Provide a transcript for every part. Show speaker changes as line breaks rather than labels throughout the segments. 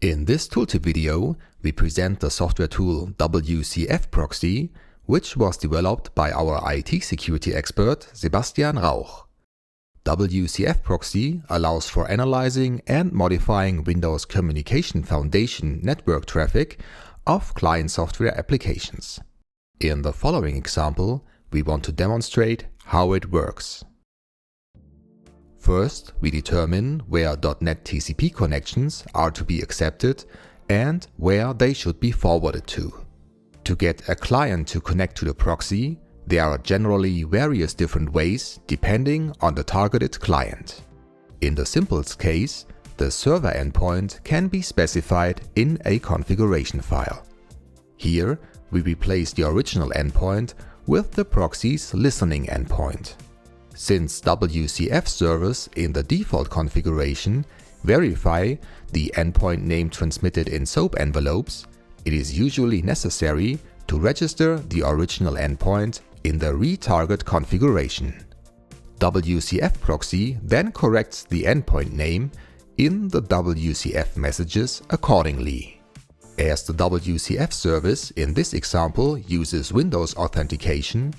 In this tooltip video, we present the software tool Wcfproxy, which was developed by our IT security expert Sebastian Rauch. Wcfproxy allows for analyzing and modifying Windows Communication Foundation network traffic of client software applications. In the following example, we want to demonstrate how it works. First, we determine where .net.tcp connections are to be accepted and where they should be forwarded to. To get a client to connect to the proxy, there are generally various different ways depending on the targeted client. In the simplest case, the server endpoint can be specified in a configuration file. Here, we replace the original endpoint with the proxy's listening endpoint. Since WCF servers in the default configuration verify the endpoint name transmitted in SOAP envelopes, it is usually necessary to register the original endpoint in the retarget configuration. Wcfproxy then corrects the endpoint name in the WCF messages accordingly. As the WCF service in this example uses Windows authentication,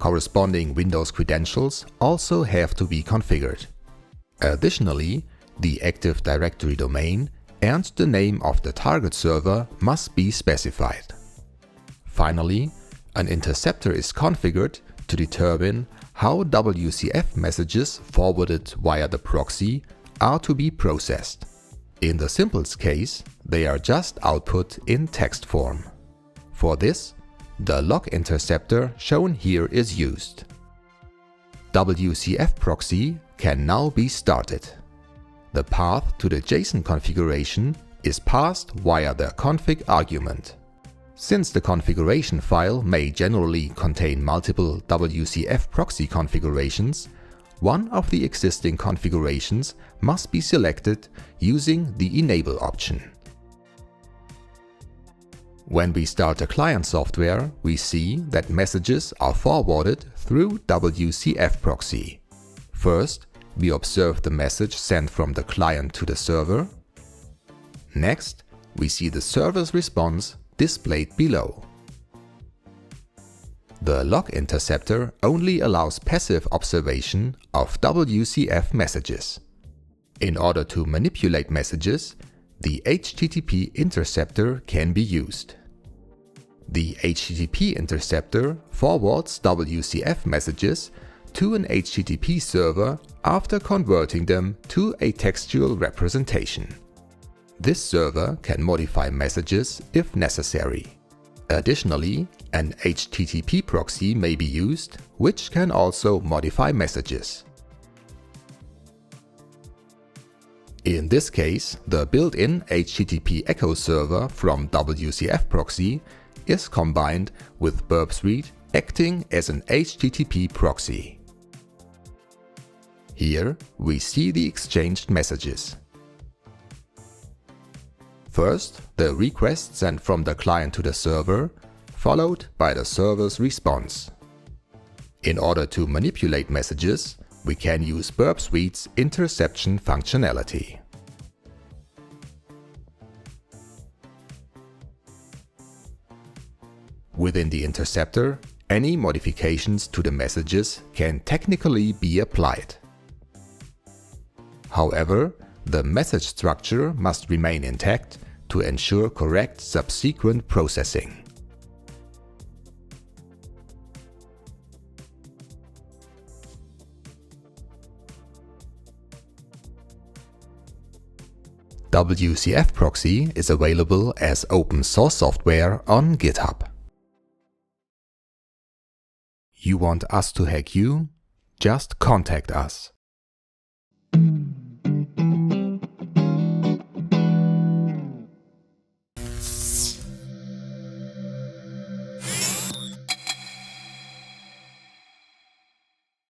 corresponding Windows credentials also have to be configured. Additionally, the Active Directory domain and the name of the target server must be specified. Finally, an interceptor is configured to determine how WCF messages forwarded via the proxy are to be processed. In the simplest case, they are just output in text form. For this, the log interceptor shown here is used. Wcfproxy can now be started. The path to the JSON configuration is passed via the config argument. Since the configuration file may generally contain multiple Wcfproxy configurations, one of the existing configurations must be selected using the Enable option. When we start the client software, we see that messages are forwarded through Wcfproxy. First, we observe the message sent from the client to the server. Next, we see the server's response displayed below. The log interceptor only allows passive observation of WCF messages. In order to manipulate messages, the HTTP interceptor can be used. The HTTP interceptor forwards WCF messages to an HTTP server after converting them to a textual representation. This server can modify messages if necessary. Additionally, an HTTP proxy may be used, which can also modify messages. In this case, the built-in HTTP echo server from Wcfproxy is combined with Burp Suite acting as an HTTP proxy. Here we see the exchanged messages. First, the request sent from the client to the server, followed by the server's response. In order to manipulate messages, we can use Burp Suite's interception functionality. Within the interceptor, any modifications to the messages can technically be applied. However, the message structure must remain intact to ensure correct subsequent processing. Wcfproxy is available as open source software on GitHub. You want us to hack you? Just contact us.